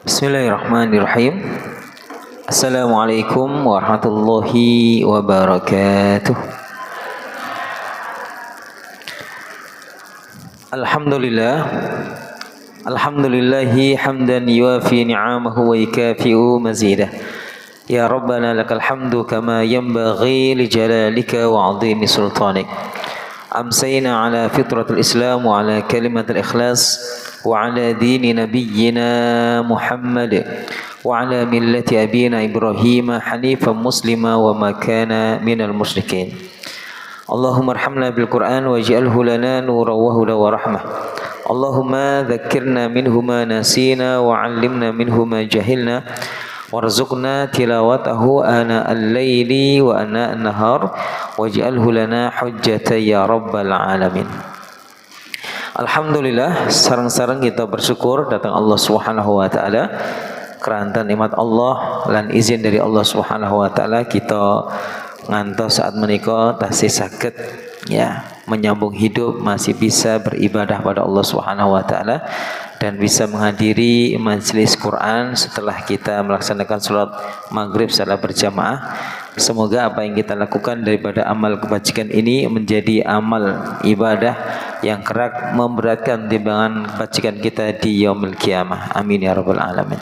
Bismillahirrahmanirrahim. Assalamualaikum warahmatullahi wabarakatuh. Alhamdulillah. Alhamdulillahi hamdan yuafi ni'amahu wa yukafi'u mazidah. Ya Rabbana lakal hamdu kama yanbaghi li jalalika wa 'azimi sultanik. Amsayna ala fitratul Islam wa ala kalimatul ikhlas wa ala dini nabiyyina Muhammad wa ala millati abina Ibrahim hanifan muslima wa ma kana minal musyrikin. Allahumma arhamna bil Qur'an waj'alhu lana nuran wa hudan wa rahmah. Allahumma dhakkirna minhu ma nasina wa 'allimna minhu ma jahilna warzuqna tilawatahu ana al-laili wa ana an-nahar waj'alhu lana hujjatan ya rabbal alamin. Alhamdulillah, sareng-sareng kita bersyukur datang Allah Subhanahu wa taala kerantan nikmat Allah lan izin dari Allah Subhanahu wa taala kita ngantos saat menika tasih saged ya menyambung hidup, masih bisa beribadah pada Allah Subhanahu wa taala dan bisa menghadiri majelis Quran setelah kita melaksanakan sholat maghrib secara berjamaah. Semoga apa yang kita lakukan daripada amal kebajikan ini menjadi amal ibadah yang kerap memberatkan timbangan kebajikan kita di yaumil qiyamah. Amin ya rabbal alamin.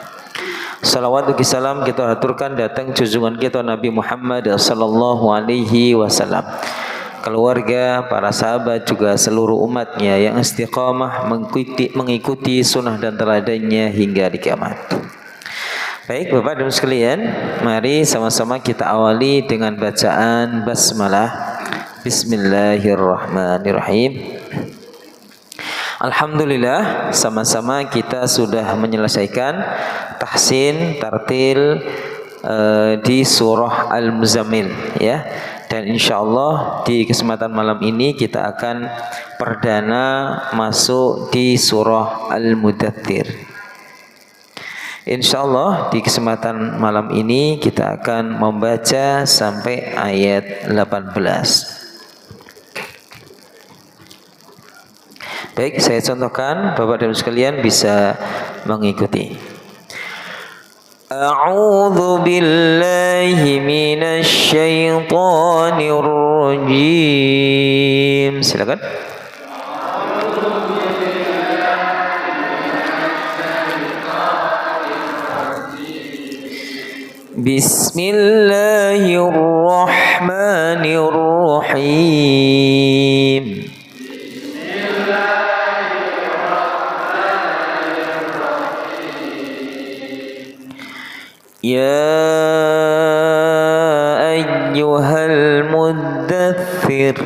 Salawat dan salam kita aturkan datang junjungan kita Nabi Muhammad sallallahu alaihi wasallam, keluarga, para sahabat juga seluruh umatnya yang istiqamah mengikuti sunnah dan teladannya hingga di kiamat. Baik Bapak dan sekalian, mari sama-sama kita awali dengan bacaan basmalah. Bismillahirrahmanirrahim. Alhamdulillah, sama-sama kita sudah menyelesaikan tahsin tartil di surah Al-Muzammil ya. Dan insyaallah di kesempatan malam ini kita akan perdana masuk di surah Al-Mudaththir. Insyaallah di kesempatan malam ini kita akan membaca sampai ayat 18. Baik, saya contohkan, Bapak dan sekalian bisa mengikuti. A'udzu billahi minasy syaithanir rajim. Silakan. Bismillahirrahmanirrahim. Ya ayyuhal muddaththir.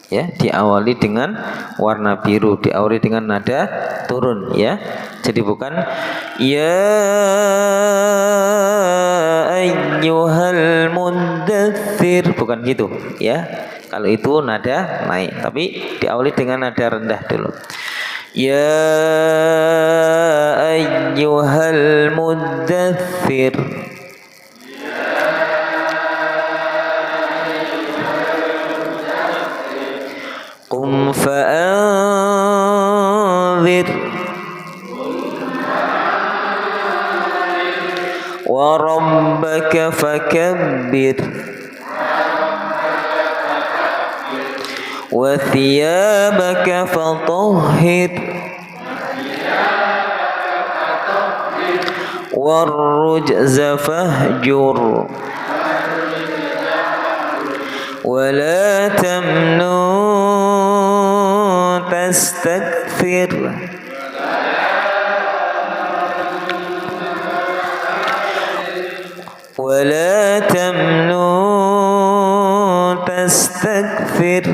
Ya, diawali dengan warna biru, diawali dengan nada turun ya. Jadi bukan ya ayyuhal muddaththir, bukan gitu ya. Kalau itu nada naik, tapi diawali dengan nada rendah dulu. Ya ayyuhal muddaththir. Qum fa'anzir wa rabbaka fakabbir wa thiyabaka fatahhir warrujza fahjur wa la tamnun tastakthir wa la tamnun tastakthir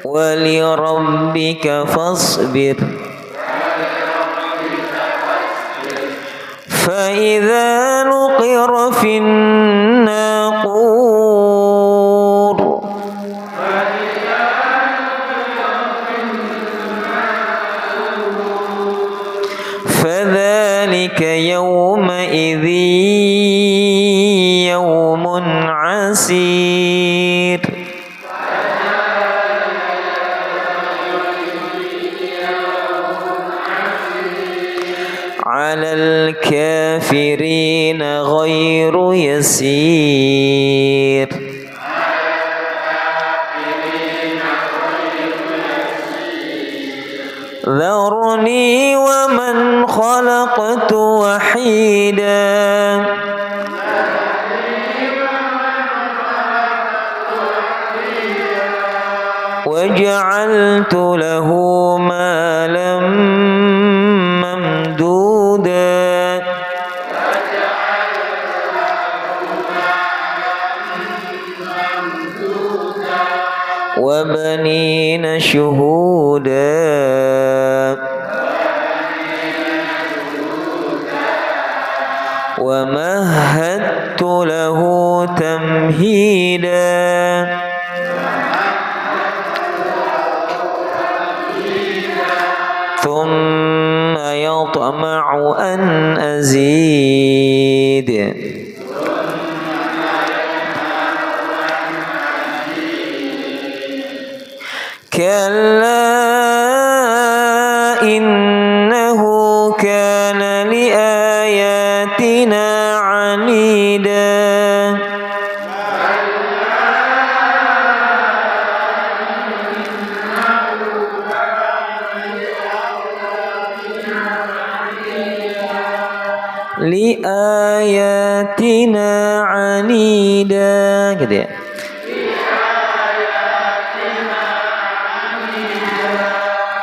wa li rabbika fasbir fa idza nuqira fin naqur fadzalika yawma idzin يوم عسير على الكافرين غير يسير ذرني ومن خلقت وحيدا وجعلت له مالا ممدودا وبنين شهودا ومهدت له تمهيدا ثم يطمع أن أزيد كلا إنه كان لآياتنا عنيدا لآياتنا عنيدا gitu ya.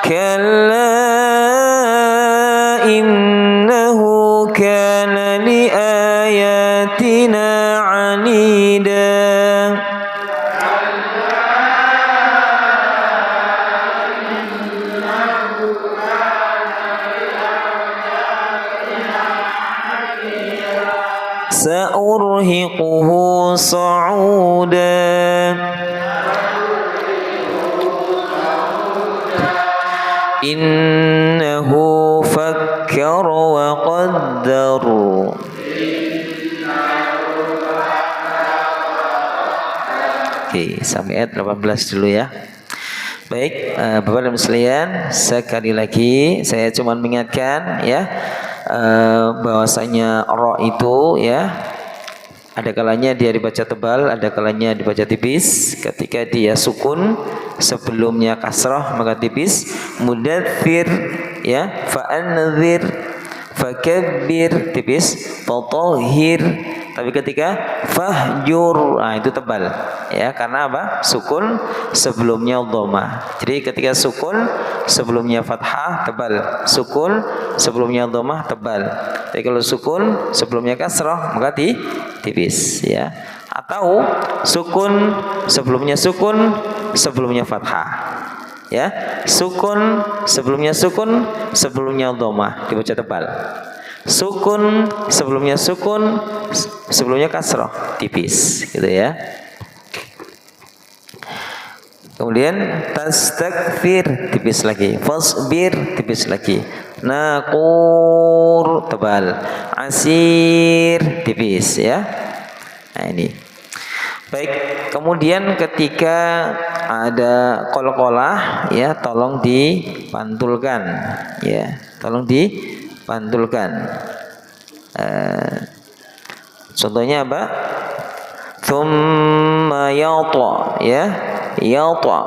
كلا إنه كان لآياتنا عنيدا سأرهقه صعودا إنه فكر وقدر. Oke, sampai ayat 18 dulu ya. Baik, Bapak dan sekalian, sekali lagi saya cuma mengingatkan ya, bahwasanya ro itu ya ada kalanya dia dibaca tebal, ada kalanya dibaca tipis. Ketika dia sukun sebelumnya kasrah maka tipis. Mudaththir ya, fa'anzir, fakabbir tipis, fatahhir. Tapi ketika fahjur, nah itu tebal ya, karena apa? Sukun sebelumnya dhammah. Jadi ketika sukun sebelumnya fathah tebal, sukun sebelumnya dhammah tebal. Tapi kalau sukun sebelumnya kasrah maka tipis ya. Atau sukun sebelumnya fathah ya, sukun sebelumnya dhammah dibaca tebal, sukun sebelumnya kasrah tipis gitu ya. Kemudian tastakfir tipis lagi, fasbir tipis lagi, naqur tebal, asir tipis ya. Nah ini. Baik, kemudian ketika ada qalqalah ya, tolong dipantulkan ya, tolong dipantulkan. Contohnya apa? Tsumma yata ya, yata.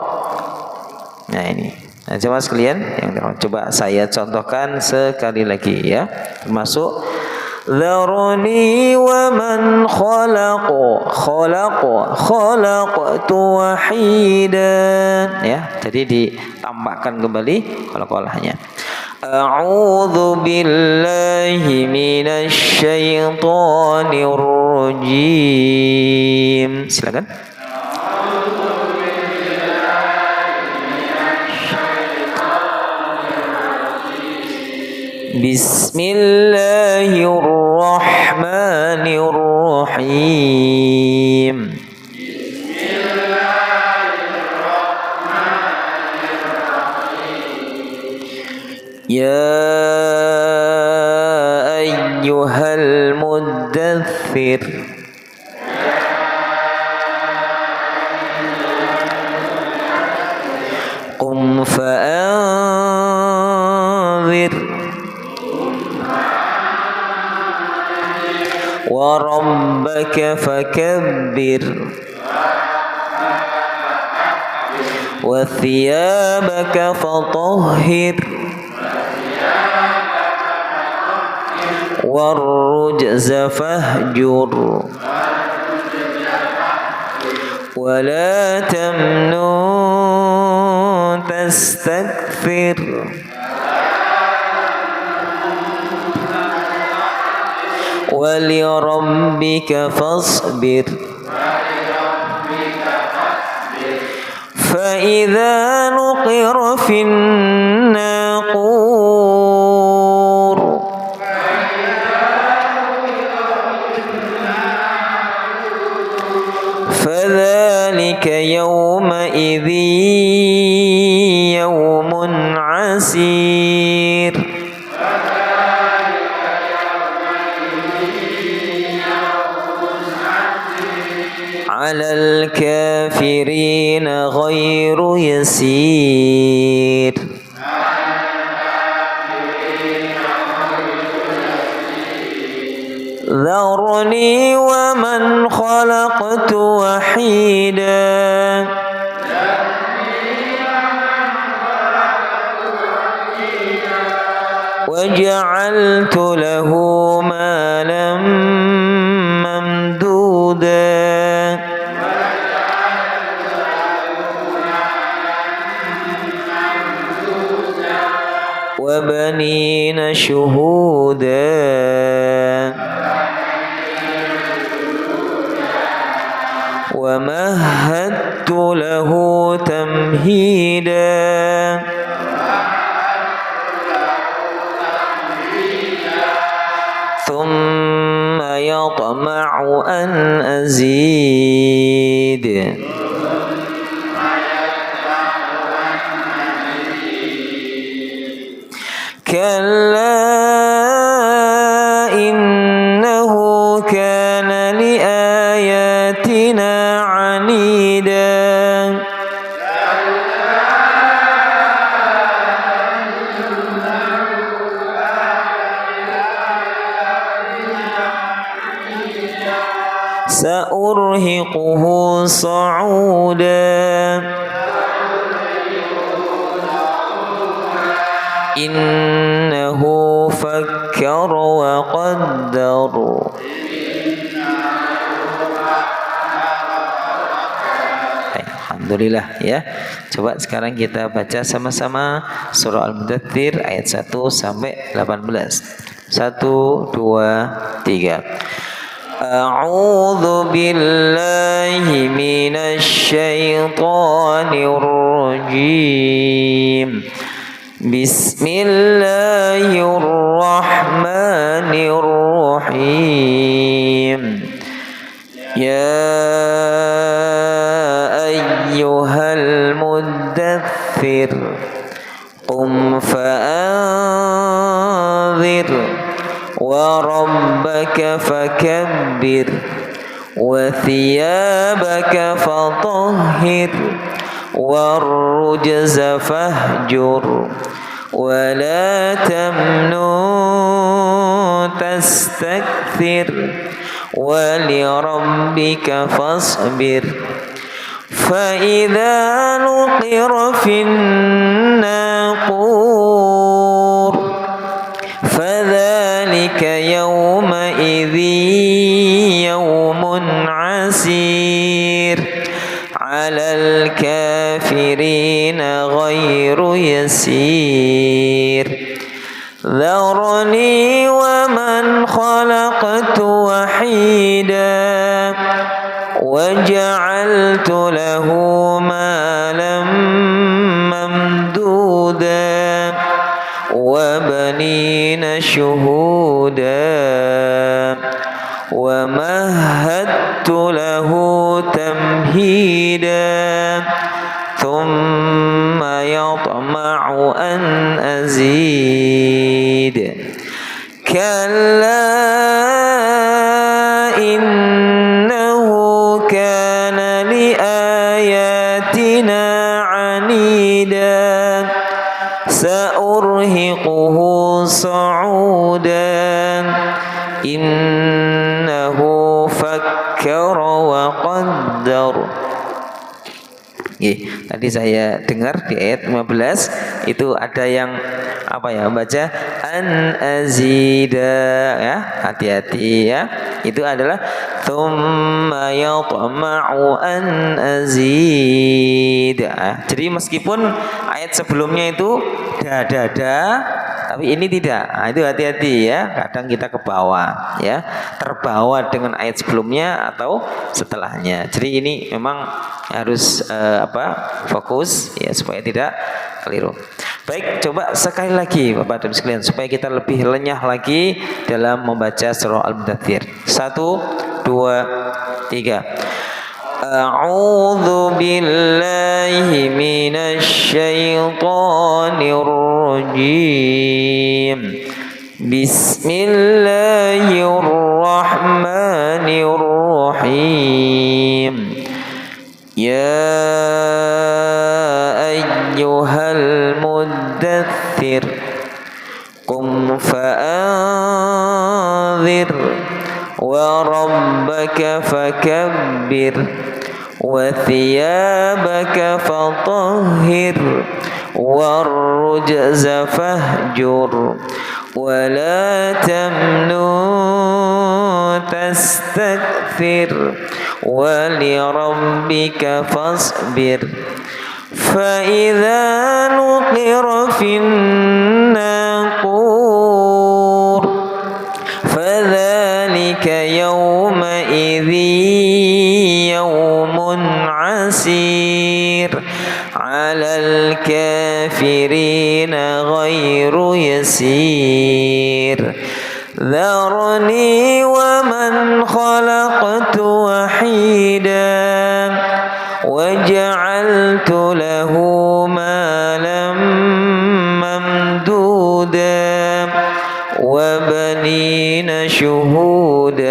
Nah ini. Nah, coba sekalian yang coba saya contohkan sekali lagi ya. Termasuk Dharni wa man khalaqtu wahidan ya. Jadi ditambahkan kembali qalqalahnya. A'udzu billahi minasy syaithanir rajim. Silakan. Bismillahirrahmanirrahim. Ya ayyuhal muddaththir. قم فأنذر وربك فكبر وثيابك فطهر والرجز فاهجر ولا تمنن تستكثر ولربك فاصبر فإذا نقر في الناقور فذلك يومئذ يوم عسير على الكافرين غير يسير ذرني ومن خلقت وحيدا وجعلت له مالا ممدودا وبنين شهودا ومهدت له تمهيدا ثم يطمع أن أزيد كلا إنه كان لآياتنا عنيدا سأرهقه صعودا إنه فكر وقدر Alhamdulillah ya. Coba sekarang kita baca sama-sama surah Al-Mudaththir ayat 1 sampai 18. 1 2 3. A'udzu billahi minasy syaithanir rajim. Bismillahirrahmanirrahim. Ya ayyuhal muddaththir qum fa'anzir wa rabbaka fakabbir wa thiyabaka fatahhir والرجز فاهجر ولا تمنن تستكثر ولربك فاصبر فإذا نقر في الناقور فذلك يومئذ يوم عسير على الكافرين غير يسير ذرني ومن خلقت وحيدا وجعلت له مالا ممدودا وبنين شهودا ومهدت له تمهيدا ثم يطمع أن أزيد كلا إنه كان لآياتنا عنيدا fakkara wa qaddar. Tadi saya dengar di ayat 15 itu ada yang apa ya, baca an azida ya, hati-hati ya. Itu adalah tsumma yatma'u an azida. Jadi meskipun ayat sebelumnya itu da, tapi ini tidak. Itu hati-hati ya. Kadang kita ke bawah ya, terbawa dengan ayat sebelumnya atau setelahnya. Jadi ini memang harus fokus ya supaya tidak keliru. Baik, coba sekali lagi Bapak dan sekalian supaya kita lebih lenyah lagi dalam membaca surah Al-Mudaththir. 1, 2, 3. A'udzu billahi minasy syaithanir rajim. Bismillahirrahmanirrahim. Ya ayyuhal muddaththir qum fa'anzir wa rabbaka fakabbir wa thiyabaka fatahhir warrujza fahjur wa la tamnun tastakthir wa lirabbika fasbir fa idza nuqira fin naqur fadzalika yawma idzi yawmun asir 'alal kafirina ghairu yasir dharni wa man khalaqtu wahidan waja'altu lahu malam mamdudan wa banina shuhudan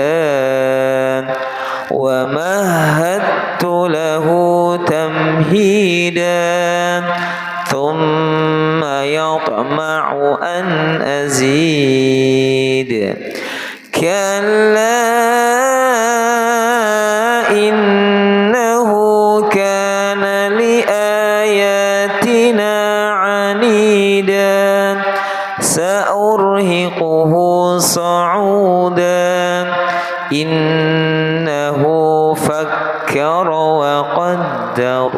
wa mahattu lahu tamhidan thumma yatma'u an azid kalla innahu kana li ayatina 'anidan sa'urhiquhu sa'udan innahu fakkara wa qaddar.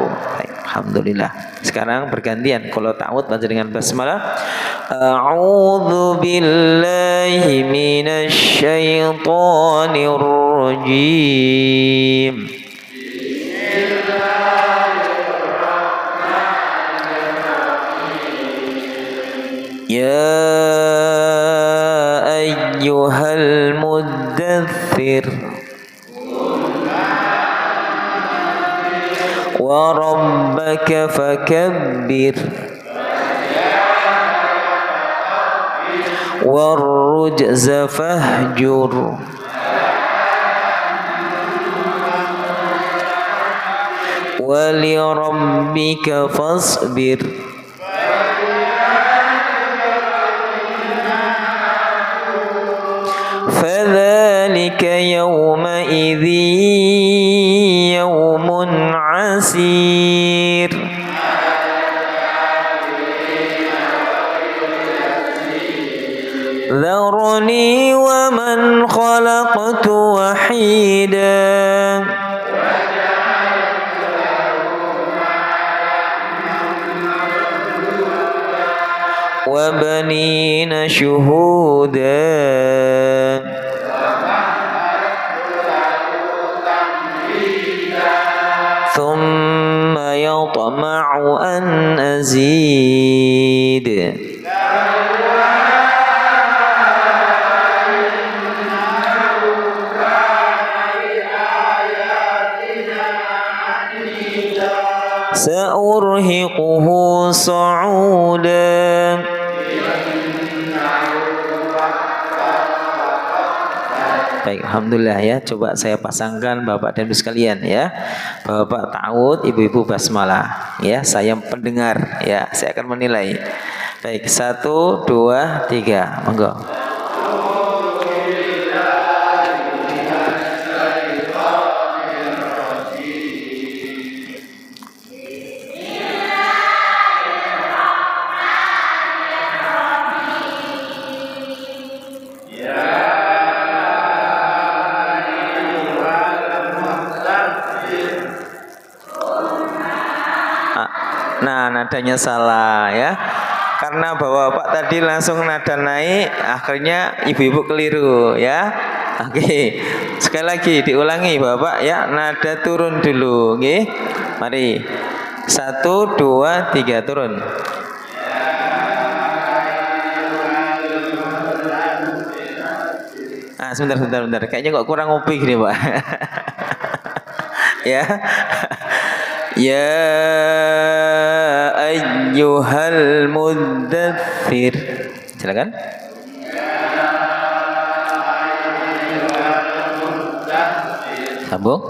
Alhamdulillah. Sekarang bergantian, kalau ta'awudz baca dengan basmalah. A'udzu billahi minasy syaithanir rajim. Ya ayyuhal muddaththir wa rabbaka fakabbir warrujza fahjur wa lirabbika fasbir fadzalika yawmaidzi yawmun asir dharni wa man khalaqtu wahidan wa banina shuhudan thumma yatma'u an azid sa'urhiquhu sa'udan. Baik, alhamdulillah ya. Coba saya pasangkan Bapak dan Ibu sekalian ya. Bapak ta'awudz, Ibu-ibu basmalah ya. Saya pendengar ya. Saya akan menilai. Baik, 1, 2, 3. Monggo. nadanya salah ya. Karena bapak tadi langsung nada naik, akhirnya ibu-ibu keliru ya. Oke, sekali lagi diulangi bapak ya, nada turun dulu, oke? Mari, 1, 2, 3 turun. Ah, sebentar. Kayaknya kok kurang ngopi gini pak. Ya. Ya ayyuhal muddathir. Silakan. Sambung.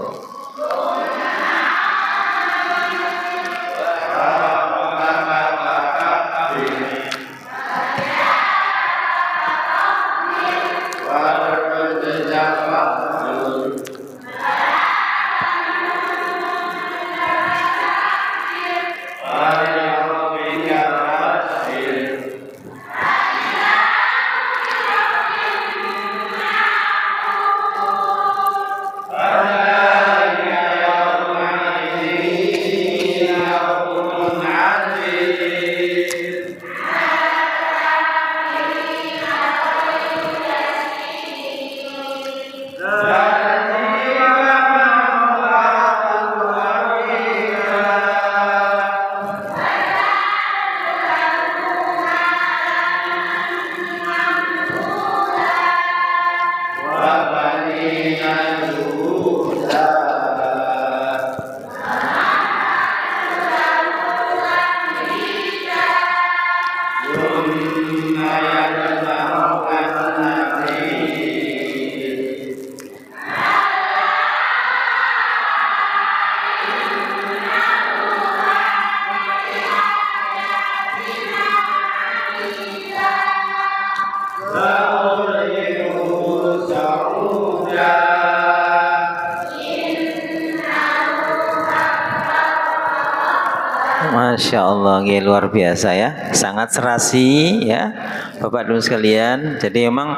Masya Allah, luar biasa ya, sangat serasi ya, Bapak dan sekalian. Jadi memang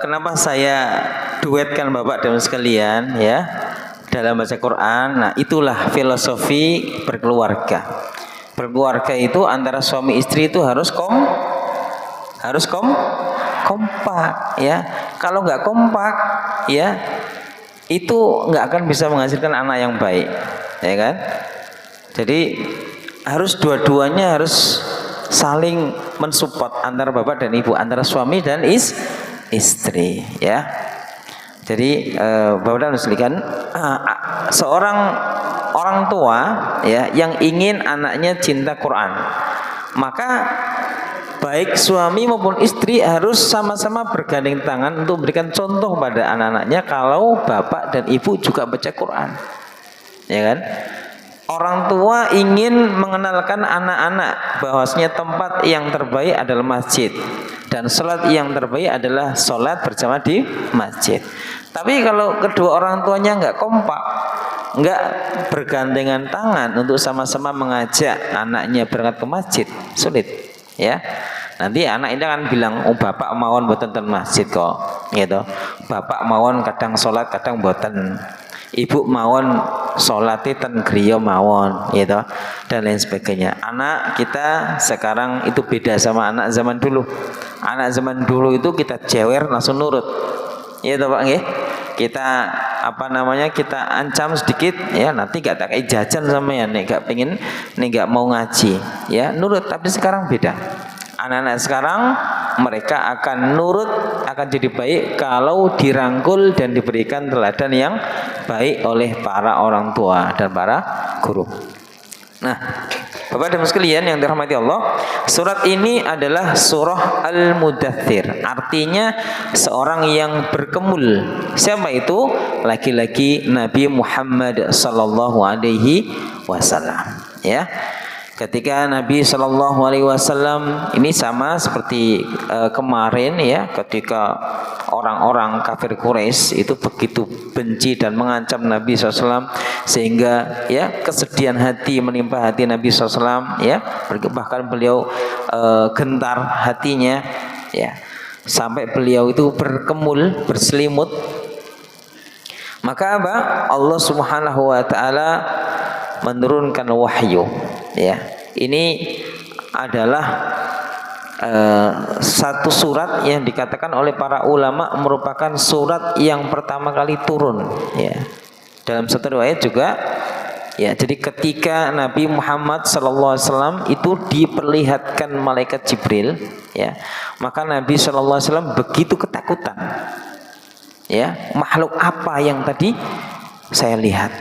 kenapa saya duetkan Bapak dan sekalian ya dalam baca Quran? Nah, itulah filosofi berkeluarga. Berkeluarga itu antara suami istri itu harus kompak ya. Kalau nggak kompak ya, itu nggak akan bisa menghasilkan anak yang baik, ya kan? Jadi harus dua-duanya harus saling mensupport antara bapak dan ibu, antara suami dan istri ya. Jadi bapak dan sekalian, seorang orang tua ya yang ingin anaknya cinta Quran, maka baik suami maupun istri harus sama-sama bergandeng tangan untuk memberikan contoh pada anak-anaknya kalau bapak dan ibu juga baca Quran, ya kan? Orang tua ingin mengenalkan anak-anak bahwasanya tempat yang terbaik adalah masjid dan sholat yang terbaik adalah sholat berjamaah di masjid. Tapi kalau kedua orang tuanya nggak kompak, nggak bergandengan tangan untuk sama-sama mengajak anaknya berangkat ke masjid, sulit, ya. Nanti anak ini akan bilang, oh bapak mawon boten ten masjid kok, gitu. Bapak mawon kadang sholat kadang boten. Ibu mawon sholati ten griya mawon, gitu, dan lain sebagainya. Anak kita sekarang itu beda sama anak zaman dulu. Anak zaman dulu itu kita jewer langsung nurut, ya toh Pak nggih. Kita kita ancam sedikit ya, nanti gak tak kayak jajan sama ya, nek gak pengen, nek gak mau ngaji ya nurut. Tapi sekarang beda. Anak-anak sekarang mereka akan nurut, akan jadi baik kalau dirangkul dan diberikan teladan yang baik oleh para orang tua dan para guru. Nah, Bapak dan sekalian yang dirahmati Allah, surat ini adalah surah Al-Muddathir. Artinya seorang yang berkemul. Siapa itu? Laki-laki Nabi Muhammad sallallahu alaihi wasallam, ya. Ketika Nabi Shallallahu Alaihi Wasallam ini sama seperti kemarin ya, ketika orang-orang kafir Quraisy itu begitu benci dan mengancam Nabi SAW sehingga ya kesedihan hati menimpa hati Nabi SAW ya, bahkan beliau gentar hatinya ya, sampai beliau itu berkemul, berselimut. Maka Allah Subhanahu Wa Taala menurunkan wahyu, ya, Ini adalah satu surat yang dikatakan oleh para ulama merupakan surat yang pertama kali turun, ya. Dalam satu riwayat juga, ya, jadi ketika Nabi Muhammad SAW itu diperlihatkan malaikat Jibril, ya, maka Nabi SAW begitu ketakutan, ya, makhluk apa yang tadi saya lihat,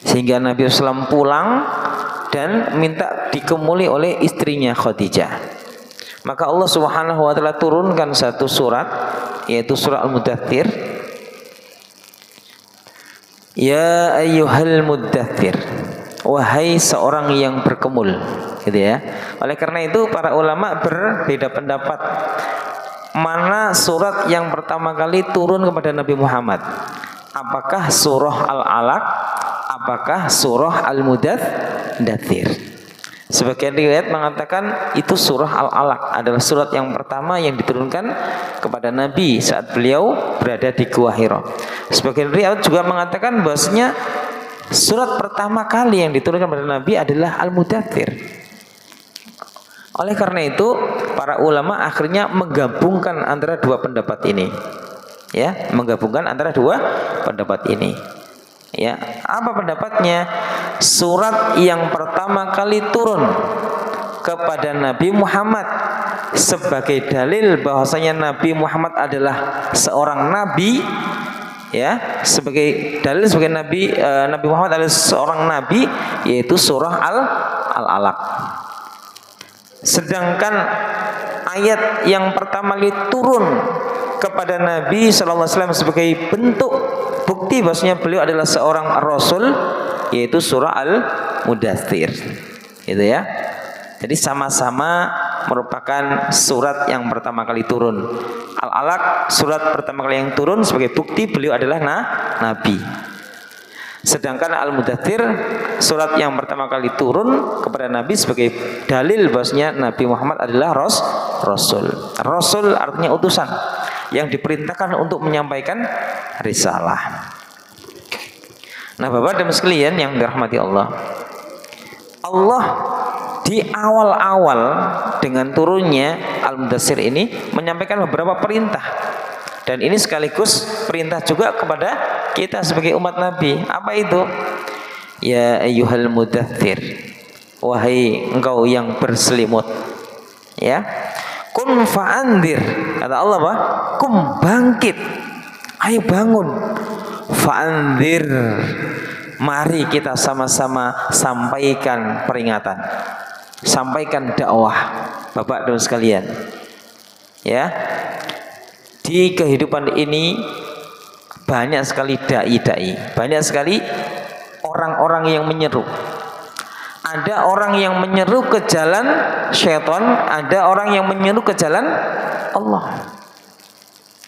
sehingga Nabi SAW pulang dan minta dikemuli oleh istrinya Khadijah. Maka Allah Subhanahu wa taala turunkan satu surat, yaitu surah Al-Muddatsir. Ya ayyuhal muddatsir, wahai seorang yang berkemul, gitu ya. Oleh karena itu para ulama berbeda pendapat mana surat yang pertama kali turun kepada Nabi Muhammad. Apakah surah Al-Alaq, apakah surah Al-Muddatsir? Sebagian riwayat mengatakan itu surah Al-Alaq adalah surat yang pertama yang diturunkan kepada Nabi saat beliau berada di Gua Hira. Sebagian riwayat juga mengatakan bahwasanya surat pertama kali yang diturunkan kepada Nabi adalah Al-Muddatsir. Oleh karena itu para ulama akhirnya menggabungkan antara dua pendapat ini. Ya, menggabungkan antara dua pendapat ini. Ya, apa pendapatnya? Surat yang pertama kali turun kepada Nabi Muhammad sebagai dalil bahwasanya Nabi Muhammad adalah seorang nabi, ya, sebagai dalil sebagai nabi, Nabi Muhammad adalah seorang nabi, yaitu surah Al-Alaq. Sedangkan ayat yang pertama kali turun kepada Nabi SAW sebagai bentuk bukti bahwasanya beliau adalah seorang rasul, yaitu surah Al-Muddatsir, gitu ya. Jadi sama-sama merupakan surat yang pertama kali turun. Al-Alaq surat pertama kali yang turun sebagai bukti beliau adalah nabi. Sedangkan Al-Muddatsir surat yang pertama kali turun kepada Nabi sebagai dalil bahwasanya Nabi Muhammad adalah rasul. Rasul artinya utusan yang diperintahkan untuk menyampaikan risalah. Nah, Bapak dan sekalian yang dirahmati Allah, Allah di awal-awal dengan turunnya Al-Muddatsir ini menyampaikan beberapa perintah, dan ini sekaligus perintah juga kepada kita sebagai umat Nabi. Apa itu? Ya ayyuhal muddatsir, wahai engkau yang berselimut, ya. Kum fa'andir, kata Allah apa? Kum, bangkit, ayo bangun. Fa'andir, mari kita sama-sama sampaikan peringatan, sampaikan dakwah. Bapak dan sekalian, ya, di kehidupan ini banyak sekali dai-dai, banyak sekali orang-orang yang menyeru. Ada orang yang menyeru ke jalan syaitan, ada orang yang menyeru ke jalan Allah.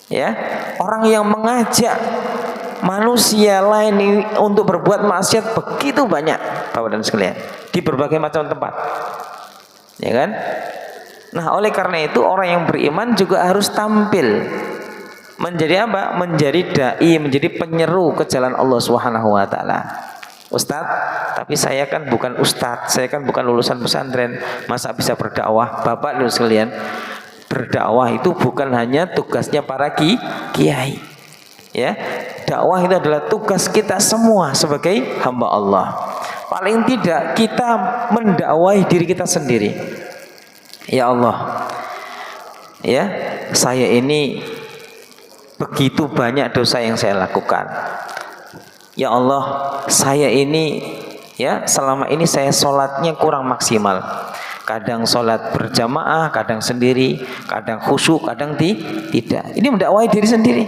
Ya, orang yang mengajak manusia lain untuk berbuat maksiat begitu banyak, Bapak dan sekalian, di berbagai macam tempat. Ya kan? Nah, oleh karena itu orang yang beriman juga harus tampil menjadi apa? Menjadi dai, menjadi penyeru ke jalan Allah Subhanahu wa taala. Ustadz, tapi saya kan bukan ustadz, saya kan bukan lulusan pesantren, masa bisa berdakwah? Bapak dan sekalian, berdakwah itu bukan hanya tugasnya para kiai. Ya, dakwah itu adalah tugas kita semua sebagai hamba Allah. Paling tidak kita mendakwahi diri kita sendiri. Ya Allah, ya, saya ini begitu banyak dosa yang saya lakukan. Ya Allah, saya ini, ya, selama ini saya sholatnya kurang maksimal. Kadang sholat berjamaah, kadang sendiri, kadang khusyuk, kadang tidak. Ini mendakwahi diri sendiri.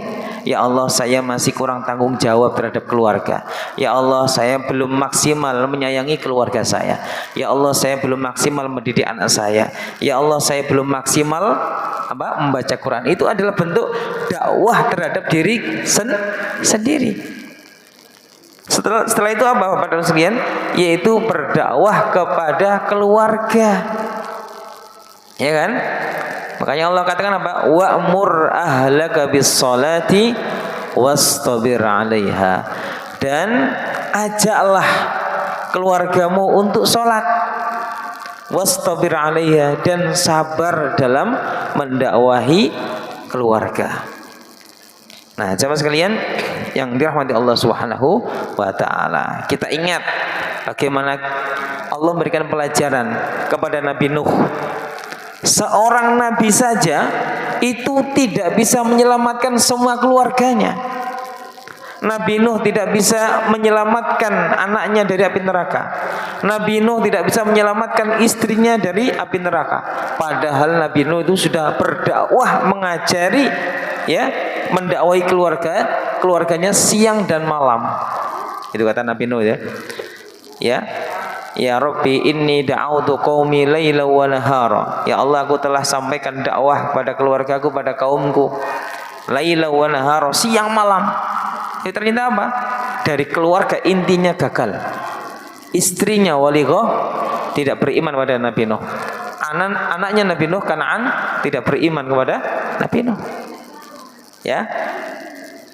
Ya Allah, saya masih kurang tanggung jawab terhadap keluarga. Ya Allah, saya belum maksimal menyayangi keluarga saya. Ya Allah, saya belum maksimal mendidik anak saya. Ya Allah, saya belum maksimal membaca Quran. Itu adalah bentuk dakwah terhadap diri sendiri. Setelah itu apa, Bapak dan sekalian? Yaitu berdakwah kepada keluarga. Ya kan? Makanya Allah katakan apa? Wa'mur ahlaka bis-sholati wastabir 'alaiha. Dan ajaklah keluargamu untuk sholat. wastabir 'alaiha, dan sabar dalam mendakwahi keluarga. Nah, jamaah sekalian yang dirahmati Allah Subhanahu wa taala, kita ingat bagaimana Allah memberikan pelajaran kepada Nabi Nuh. Seorang nabi saja itu tidak bisa menyelamatkan semua keluarganya. Nabi Nuh tidak bisa menyelamatkan anaknya dari api neraka. Nabi Nuh tidak bisa menyelamatkan istrinya dari api neraka. Padahal Nabi Nuh itu sudah berdakwah, mengajari, ya, mendakwahi keluarganya siang dan malam. Itu kata Nabi Nuh, ya. Ya Rabbi inni da'autu qaumi laila wa nahara. Ya Allah, aku telah sampaikan dakwah pada keluargaku, pada kaumku, laila wa nahara, siang malam. Ternyata apa? Dari keluarga intinya gagal. Istrinya Walighah tidak beriman pada Nabi Nuh. Anaknya Nabi Nuh Kanaan tidak beriman kepada Nabi Nuh. Ya.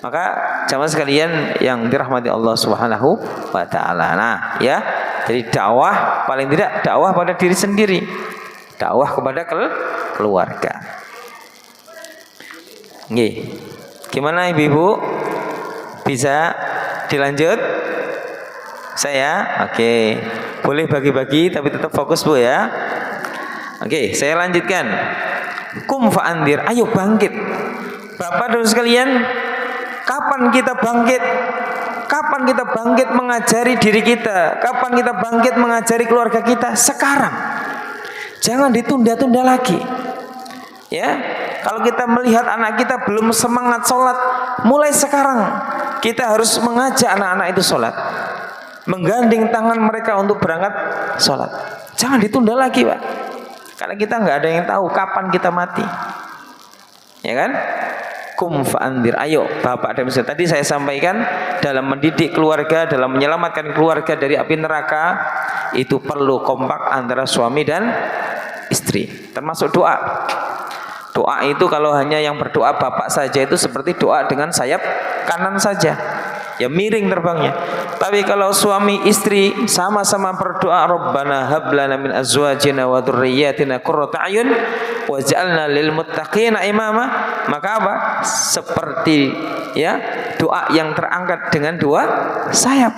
Maka jamaah sekalian yang dirahmati Allah Subhanahu wa taala. Nah, ya. Jadi dakwah, paling tidak dakwah pada diri sendiri. Dakwah kepada keluarga. Nggih. Gimana Ibu-ibu? Bisa dilanjut? Saya? Oke. Boleh bagi-bagi tapi tetap fokus Bu ya. Oke, saya lanjutkan. Kum fa'andir, ayo bangkit. Bapak dan sekalian, kapan kita bangkit? Kapan kita bangkit mengajari diri kita? Kapan kita bangkit mengajari keluarga kita? Sekarang. Jangan ditunda-tunda lagi. Ya, kalau kita melihat anak kita belum semangat sholat, mulai sekarang kita harus mengajak anak-anak itu sholat, menggandeng tangan mereka untuk berangkat sholat. Jangan ditunda lagi, Pak. Karena kita nggak ada yang tahu kapan kita mati. Ya kan? Kum fa'andir, ayo Bapak dan Ibu. Tadi saya sampaikan dalam mendidik keluarga, dalam menyelamatkan keluarga dari api neraka, itu perlu kompak antara suami dan istri. Termasuk doa. Doa itu kalau hanya yang berdoa bapak saja itu seperti doa dengan sayap kanan saja, ya miring terbangnya. Tapi kalau suami istri sama-sama berdoa, Rabbana hab lana min azwajina wa dzurriyyatina qurrata a'yun waj'alna lil muttaqina imama, maka apa? Seperti, ya, doa yang terangkat dengan dua sayap.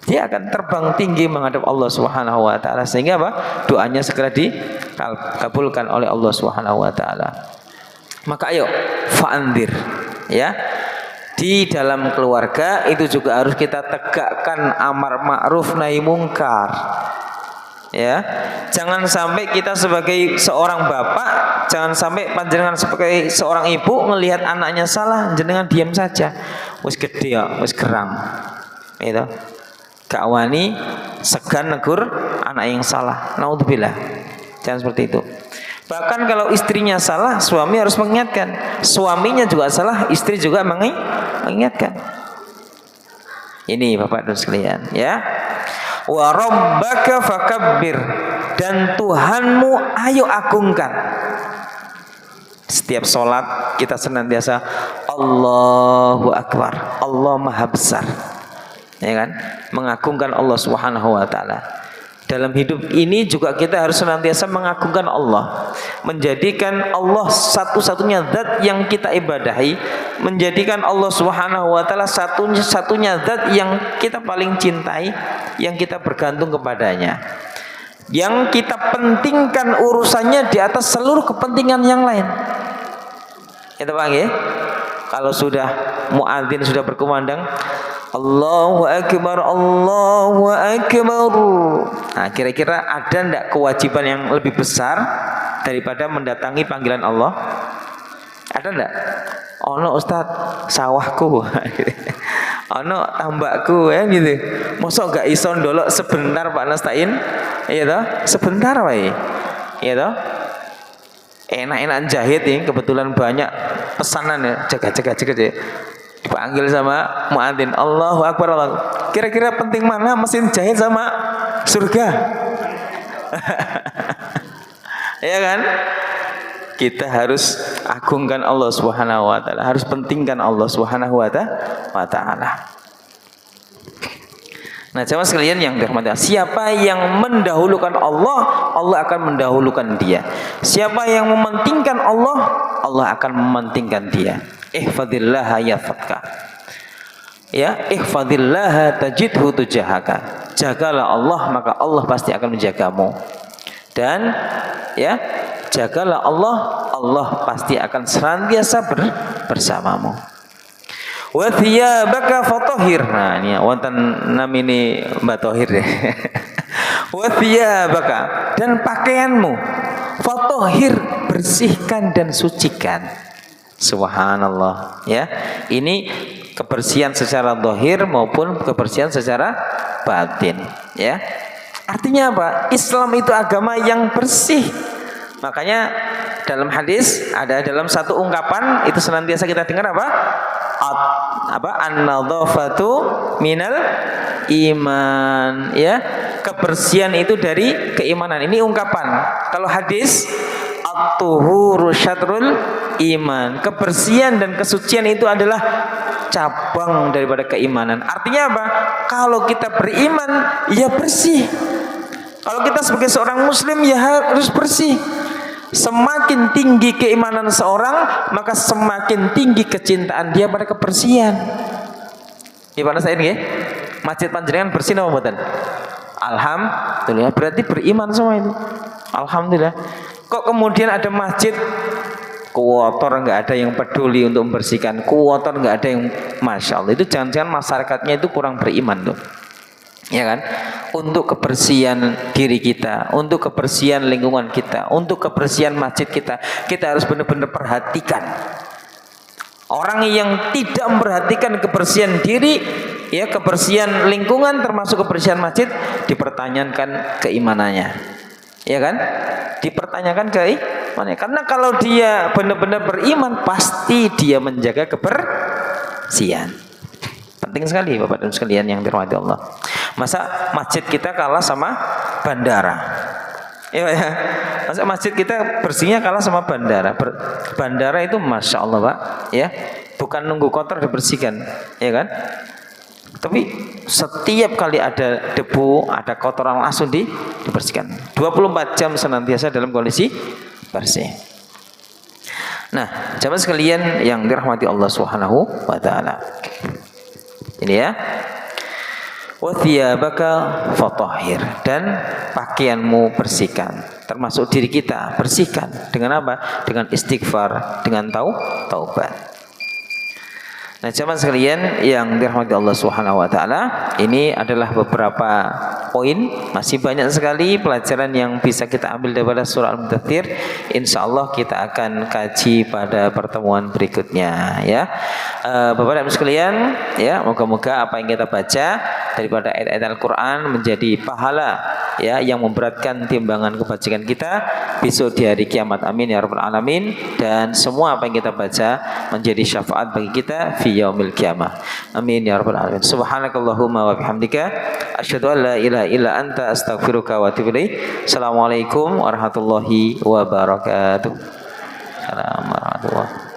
Dia akan terbang tinggi menghadap Allah Subhanahu wa taala, sehingga apa? Doanya segera dikabulkan oleh Allah Subhanahu wa taala. Maka ayo fa'andir, ya. Di dalam keluarga itu juga harus kita tegakkan amar ma'ruf nahi mungkar. Ya, jangan sampai kita sebagai seorang bapak, jangan sampai panjenengan sebagai seorang ibu ngelihat anaknya salah, jenengan diam saja. Wis gede ya, wis geram. Itu. Gak wani segan negur anak yang salah. Naudzubillah. Jangan seperti itu. Bahkan kalau istrinya salah, suami harus mengingatkan. Suaminya juga salah, istri juga mengingatkan. Ini Bapak dan sekalian, ya. Wa rabbaka fakabbir, dan Tuhanmu ayo agungkan. Setiap sholat kita senantiasa Allahu Akbar, Allah Maha Besar, ya kan? Mengagungkan Allah Subhanahu wa taala. Dalam hidup ini juga kita harus senantiasa mengagungkan Allah, menjadikan Allah satu-satunya zat yang kita ibadahi, menjadikan Allah Subhanahu wa taala satu-satunya zat yang kita paling cintai, yang kita bergantung kepadanya, yang kita pentingkan urusannya di atas seluruh kepentingan yang lain. Kita panggil, kalau sudah muadzin sudah berkumandang Allahu Akbar, Allahu Akbar. Nah, kira-kira ada enggak kewajiban yang lebih besar daripada mendatangi panggilan Allah? Ada enggak? Ono Ustaz, sawahku. Ono tambakku, ya gitu. Mosok gak iso ndolok sebentar Pak Nastain? Iya toh? Sebentar wae. Iya toh? Enak-enak jahit nih, kebetulan banyak pesanan ya, jaga-jaga ya. Dipanggil sama muadzin, Allahu Akbar, Allah. Kira-kira penting mana mesin jahit sama surga? Ya kan? Kita harus agungkan Allah Subhanahu wa taala, harus pentingkan Allah Subhanahu wa taala. Nah, jemaah sekalian yang dirahmati Allah, siapa yang mendahulukan Allah, Allah akan mendahulukan dia. Siapa yang mementingkan Allah, Allah akan mementingkan dia. Ihfadillah yahfadka. Ya, ihfadillah tajidhu tujahaka. Jagalah Allah, maka Allah pasti akan menjagamu. Dan ya, jagalah Allah, Allah pasti akan senantiasa bersamamu. Wa thiyabaka fatahhir. Nah, ini wonten namine Mbak Tohir deh. Wa thiyabaka, dan pakaianmu fatahhir, bersihkan dan sucikan. Subhanallah, ya. Ini kebersihan secara zahir maupun kebersihan secara batin, ya. Artinya apa? Islam itu agama yang bersih. Makanya dalam hadis ada dalam satu ungkapan itu senantiasa kita dengar apa? An-nadzafatu minal iman, ya. Kebersihan itu dari keimanan. Ini ungkapan. Kalau hadis at-tuhuru syatrul iman. Kebersihan dan kesucian itu adalah cabang daripada keimanan. Artinya apa? Kalau kita beriman, ya bersih. Kalau kita sebagai seorang muslim, ya harus bersih. Semakin tinggi keimanan seorang, maka semakin tinggi kecintaan dia pada kebersihan. Gimana saya ini ya? Masjid panjenengan bersih apa mboten? Alhamdulillah, berarti beriman semua itu. Alhamdulillah. Kok kemudian ada masjid kotor, nggak ada yang peduli untuk membersihkan, kotor, nggak ada yang, masya Allah, itu jangan-jangan masyarakatnya itu kurang beriman tuh. Ya kan? Untuk kebersihan diri kita, untuk kebersihan lingkungan kita, untuk kebersihan masjid kita, kita harus benar-benar perhatikan. Orang yang tidak memperhatikan kebersihan diri, ya, kebersihan lingkungan termasuk kebersihan masjid, dipertanyakan keimanannya. Ya kan? Dipertanyakan keimanannya. Karena kalau dia benar-benar beriman, pasti dia menjaga kebersihan. Penting sekali Bapak dan sekalian yang dirahmati Allah. Masa masjid kita kalah sama bandara? Ya, ya. Masa masjid kita bersihnya kalah sama bandara? Bandara itu masya Allah Pak, ya, bukan nunggu kotor dibersihkan, ya kan? Tapi setiap kali ada debu, ada kotoran langsung dibersihkan. 24 jam senantiasa dalam kondisi bersih. Nah, jamaah sekalian yang dirahmati Allah Subhanahu wa taala. Ini ya. Wa thiyabaka fatahhir, dan pakaianmu bersihkan, termasuk diri kita bersihkan dengan apa? Dengan istighfar, dengan taubat. Nah, jamaah sekalian yang dirahmati Allah Subhanahu wa taala, ini adalah beberapa poin, masih banyak sekali pelajaran yang bisa kita ambil daripada surah Al-Mudaththir. Insyaallah kita akan kaji pada pertemuan berikutnya, ya. Bapak dan Ibu sekalian, ya, moga-moga apa yang kita baca daripada ayat-ayat Al-Qur'an menjadi pahala, ya, yang memberatkan timbangan kebajikan kita besok di hari kiamat. Amin ya rabbal alamin. Dan semua apa yang kita baca menjadi syafaat bagi kita fi yaumil qiyamah. Amin ya rabbal alamin. Subhanakallahumma wa bihamdika asyhadu an la ilaha illa anta astaghfiruka wa atubu ilaik. Assalamualaikum warahmatullahi wabarakatuh. Assalamualaikum warahmatullahi wabarakatuh.